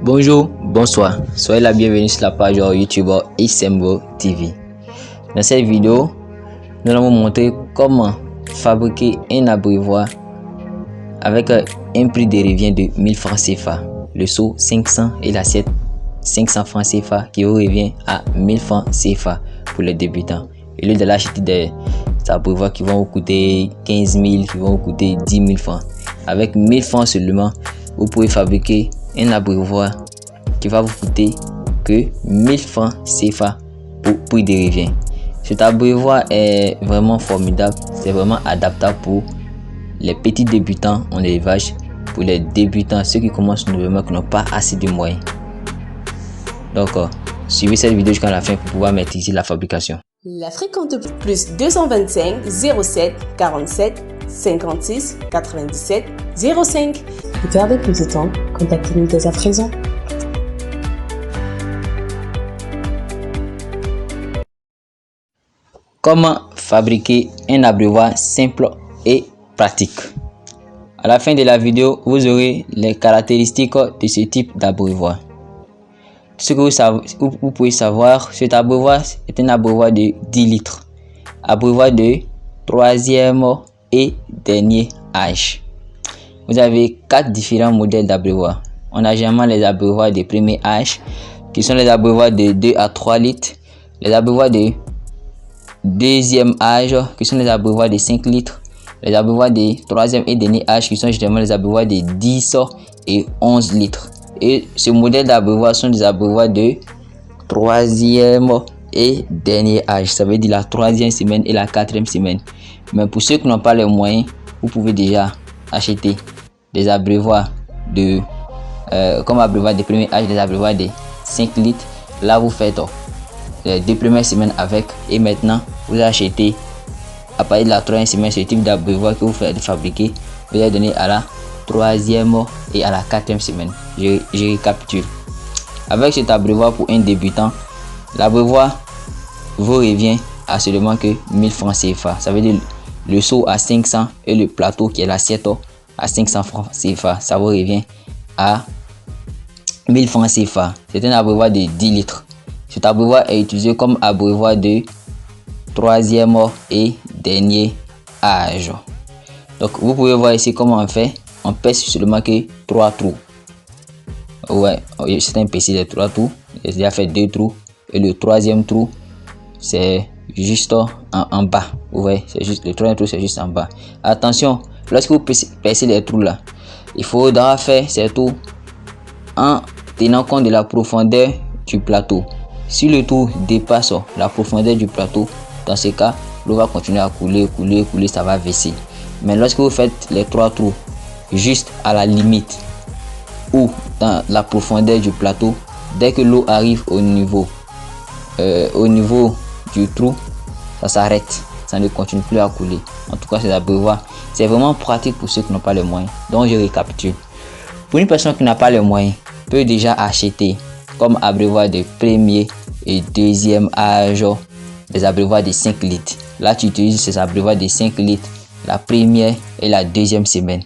Bonjour, bonsoir, soyez la bienvenue sur la page YouTube Isembo TV. Dans cette vidéo, nous allons vous montrer comment fabriquer un abreuvoir avec un prix de revient de 1000 francs CFA, le seau 500 et l'assiette 500 francs CFA qui vous revient à 1000 francs CFA pour les débutants. Au lieu de l'acheter des abreuvoirs qui vont vous coûter 15 000, qui vont vous coûter 10 000 francs. Avec 1000 francs seulement, vous pouvez fabriquer un abreuvoir qui va vous coûter que 1000 francs CFA pour prix de revient. Cet abreuvoir est vraiment formidable, c'est vraiment adaptable pour les petits débutants en élevage, pour les débutants, ceux qui commencent nouvellement, qui n'ont pas assez de moyens. Donc, suivez cette vidéo jusqu'à la fin pour pouvoir maîtriser la fabrication. La fréquente plus 225 07 47 56 97 05. Pour perdre plus de temps, contactez-nous dès à présent. Comment fabriquer un abreuvoir simple et pratique? À la fin de la vidéo, vous aurez les caractéristiques de ce type d'abreuvoir. Ce que vous pouvez savoir, cet abreuvoir est un abreuvoir de 10 litres. Abreuvoir de 3e et dernier âge. Vous avez 4 différents modèles d'abreuvoir. On a généralement les abreuvoirs de premier âge, qui sont les abreuvoirs de 2 à 3 litres. Les abreuvoirs de deuxième âge, qui sont les abreuvoirs de 5 litres. Les abreuvoirs de 3e et dernier âge, qui sont généralement les abreuvoirs de 10 et 11 litres. Et ce modèle d'abreuvoir sont des abreuvoirs de 3e et dernier âge. Ça veut dire la 3e semaine et la 4e semaine. Mais pour ceux qui n'ont pas les moyens, vous pouvez déjà acheter des abreuvoirs de comme abreuvoir de premier âge, des abreuvoirs de 5 litres. Là, vous faites les 2 premières semaines avec, et maintenant vous achetez à partir de la 3e semaine ce type d'abreuvoir que vous faites fabriquer. Vous allez donner à la 3e et à la 4e semaine. Je récapitule. Avec cet abreuvoir pour un débutant, l'abreuvoir vous revient à seulement que 1000 francs CFA. Ça veut dire le seau à 500 et le plateau qui est l'assiette à 500 francs CFA. Ça vous revient à 1000 francs CFA. C'est un abreuvoir de 10 litres. Cet abreuvoir est utilisé comme abreuvoir de 3e et dernier âge. Donc vous pouvez voir ici comment on fait. On pèse seulement que 3 trous. Ouais, c'est un PC de 3 trous. J'ai déjà fait 2 trous. Et le 3e trou, c'est juste en bas. Vous voyez, c'est juste le 3e trou, c'est juste en bas. Attention, lorsque vous percez les trous là, il faudra faire ces trous en tenant compte de la profondeur du plateau. Si le trou dépasse la profondeur du plateau, dans ce cas, l'eau va continuer à couler, ça va verser. Mais lorsque vous faites les 3 trous juste à la limite ou dans la profondeur du plateau, dès que l'eau arrive au niveau du trou, ça s'arrête, ça ne continue plus à couler. En tout cas, c'est l'abreuvoir, c'est vraiment pratique pour ceux qui n'ont pas les moyens. Donc je récapitule. Pour une personne qui n'a pas les moyens, peut déjà acheter comme abreuvoir de premier et deuxième âge des abreuvoirs de 5 litres. Là, tu utilises ces abreuvoirs de 5 litres la première et la 2e semaine.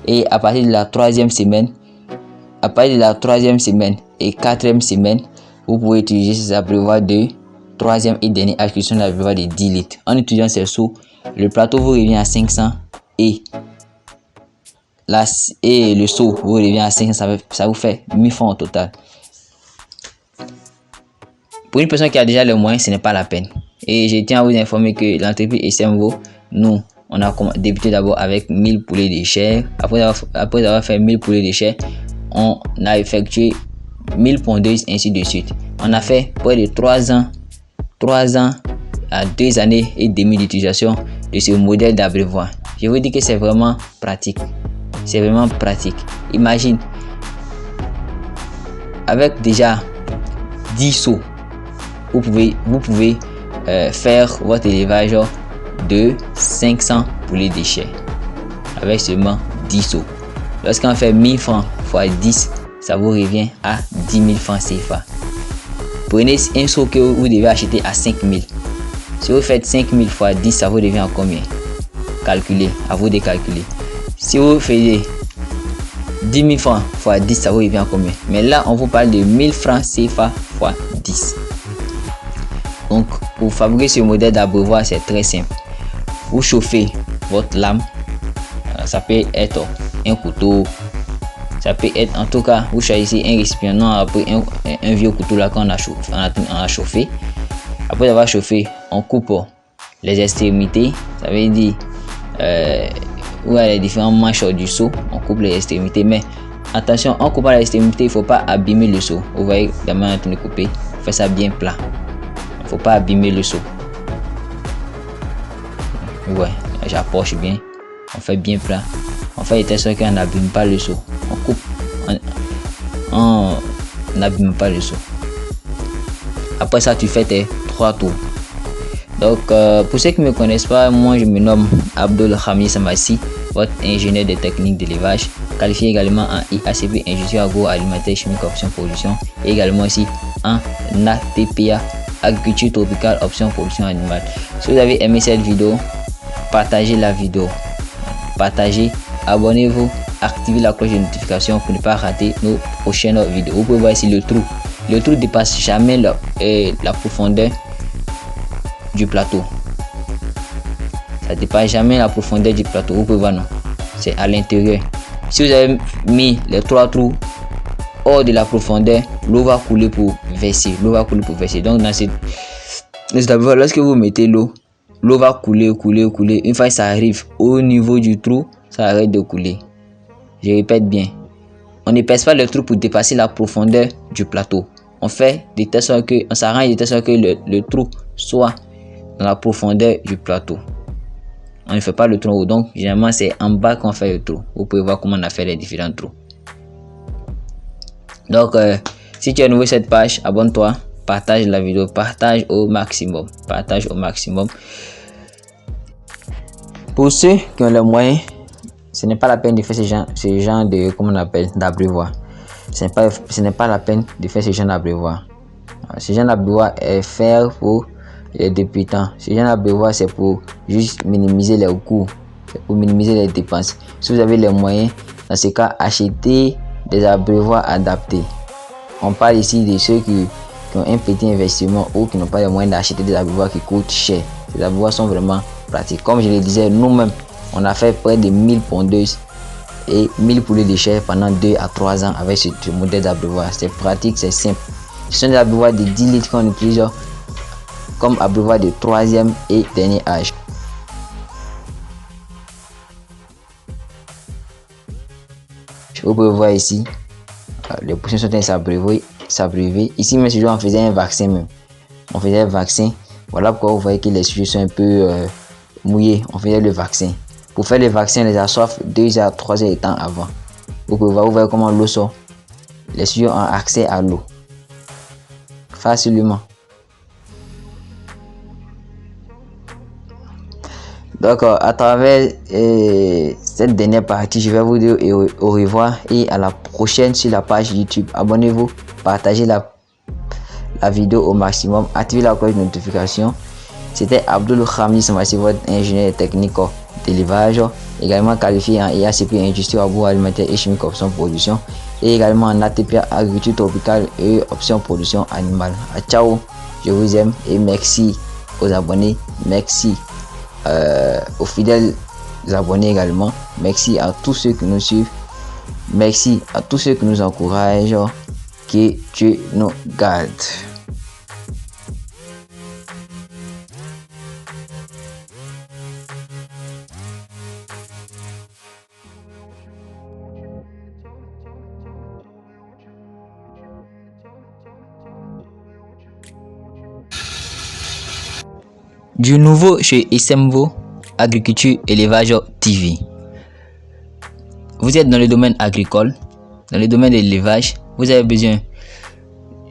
Et à partir de la 3e semaine, et 4e semaine, vous pouvez utiliser ces abreuvoirs de 3e et dernier âge qui sont les abreuvoirs de 10 litres. En utilisant ces seaux, le plateau vous revient à 500 et le seau vous revient à 500. Ça vous fait 1000 francs au total. Pour une personne qui a déjà les moyens, ce n'est pas la peine. Et je tiens à vous informer que l'entreprise Isembo, nous, on a débuté d'abord avec 1000 poulets de chair. Après avoir fait 1000 poulets de chair, on a effectué 1000 pondeuses, ainsi de suite. On a fait près de 3 ans à 2 années et demie d'utilisation de ce modèle d'abreuvoir. Je vous dis que c'est vraiment pratique. C'est vraiment pratique. Imagine, avec déjà 10 seaux, vous pouvez faire votre élevage de 500 poulets de chair avec seulement 10 seaux. Lorsqu'on fait 1000 francs x 10, ça vous revient à 10 000 francs CFA. Prenez un seau que vous devez acheter à 5000. Si vous faites 5000 x 10, ça vous revient à combien? Calculez, à vous de calculer. Si vous faisiez 10 000 francs fois 10, ça vous revient à combien? Mais là, on vous parle de 1000 francs CFA fois 10. Donc, pour fabriquer ce modèle d'abreuvoir, c'est très simple. Vous chauffez votre lame. Ça peut être un couteau. Ça peut être, en tout cas, vous choisissez un récipient, non, après un vieux couteau là qu'on a chauffé. Après avoir chauffé, on coupe les extrémités. Ça veut dire où il y a les différents manches du seau, on coupe les extrémités. Mais attention, en coupant les extrémités, il ne faut pas abîmer le seau. Vous voyez la main en train de couper. On fait ça bien plat. Il ne faut pas abîmer le seau. Ouais, j'approche bien. On fait bien plat. On fait de telle sorte qu'on n'abîme pas le seau. On coupe. On n'abîme pas le seau. Après ça, tu fais tes 3 tours. Donc, pour ceux qui ne me connaissent pas, moi je me nomme Abdul Hamid Samassi, votre ingénieur des techniques d'élevage, qualifié également en IACP, ingénieur agroalimentaire, chimique, option production, et également aussi en ATPA, agriculture tropicale, option production animale. Si vous avez aimé cette vidéo, partagez la vidéo, partagez, abonnez-vous, activez la cloche de notification pour ne pas rater nos prochaines vidéos. Vous pouvez voir ici le trou. Le trou ne dépasse jamais la profondeur du plateau. Ça dépasse jamais la profondeur du plateau. Vous pouvez voir, non, c'est à l'intérieur. Si vous avez mis les 3 trous hors de la profondeur, l'eau va couler pour verser. L'eau va couler pour verser. Donc dans cette lorsque vous mettez l'eau, l'eau va couler. Une fois que ça arrive au niveau du trou, ça arrête de couler. Je répète bien, on ne pèse pas le trou pour dépasser la profondeur du plateau. On fait de telle sorte que, on s'arrange de telle sorte que le trou soit dans la profondeur du plateau. On ne fait pas le trou haut, donc généralement c'est en bas qu'on fait le trou. Vous pouvez voir comment on a fait les différents trous. Donc si tu es nouveau sur cette page, abonne-toi, partage la vidéo, partage au maximum. Pour ceux qui ont les moyens, ce n'est pas la peine de faire ce genre de, comment on appelle, d'abreuvoir. Ce n'est pas la peine de faire ce genre d'abreuvoir. Ce genre d'abreuvoir est fait pour les débutants. Ce genre d'abreuvoir, c'est pour juste minimiser les coûts, c'est pour minimiser les dépenses. Si vous avez les moyens, dans ce cas, achetez des abreuvoirs adaptés. On parle ici de ceux qui ont un petit investissement ou qui n'ont pas les moyens d'acheter des abreuvoirs qui coûtent cher. Ces abreuvoirs sont vraiment pratiques. Comme je le disais, nous-mêmes, on a fait près de 1000 pondeuses et 1000 poulets de chair pendant 2 à 3 ans avec ce modèle d'abreuvoir. C'est pratique, c'est simple. Ce sont des abreuvoirs de 10 litres qu'on utilise comme abreuvoir de 3e et dernier âge. Vous pouvez voir ici, les poissons sont s'abreuver. Ici, même si on faisait un vaccin même. On faisait un vaccin. Voilà pourquoi vous voyez que les sujets sont un peu mouillés. On faisait le vaccin. Pour faire le vaccin, les assoiffent 2 à 3 heures de temps avant. Vous pouvez voir, vous voyez comment l'eau sort. Les sujets ont accès à l'eau facilement. Donc à travers cette dernière partie, je vais vous dire au revoir et à la prochaine sur la page YouTube. Abonnez-vous, partagez la vidéo au maximum, activez la cloche de notification. C'était Abdul Hamid Samassi, votre ingénieur technique d'élevage, également qualifié en IACP, industrie agroalimentaire et chimique option production, et également en ATP, agriculture tropicale et option production animale. Ciao, je vous aime et merci aux abonnés, merci aux fidèles abonnés également, merci à tous ceux qui nous suivent, merci à tous ceux qui nous encouragent, que Dieu nous garde. Du nouveau chez Isemvo Agriculture Élevage TV. Vous êtes dans le domaine agricole, dans le domaine de l'élevage, vous avez besoin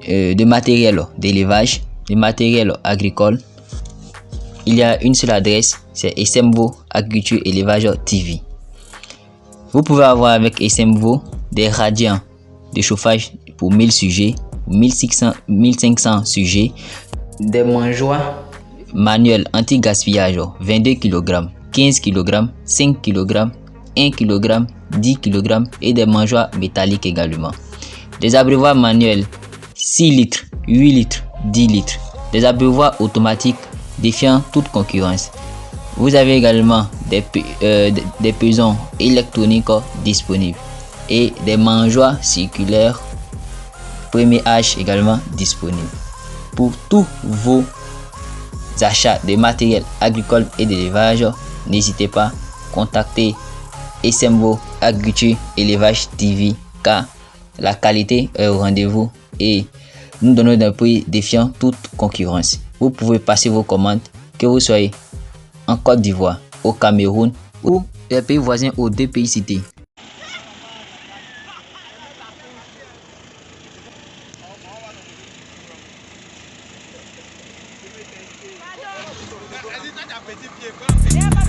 de matériel d'élevage, de matériel agricole. Il y a une seule adresse, c'est Isemvo Agriculture Élevage TV. Vous pouvez avoir avec Isemvo des radiants de chauffage pour 1000 sujets, 1500 sujets, des mangeoires manuel anti-gaspillage 22 kg, 15 kg, 5 kg, 1 kg, 10 kg et des mangeoires métalliques également. Des abreuvoirs manuels 6 litres, 8 litres, 10 litres. Des abreuvoirs automatiques défiant toute concurrence. Vous avez également des pesons électroniques disponibles et des mangeoires circulaires premier âge également disponibles. Pour tous vos achats de matériel agricole et d'élevage, n'hésitez pas à contacter SMBO Agriculture Élevage TV car la qualité est au rendez-vous et nous donnons des prix défiant toute concurrence. Vous pouvez passer vos commandes, que vous soyez en Côte d'Ivoire, au Cameroun ou les pays voisins aux 2 pays cités. Petit pied.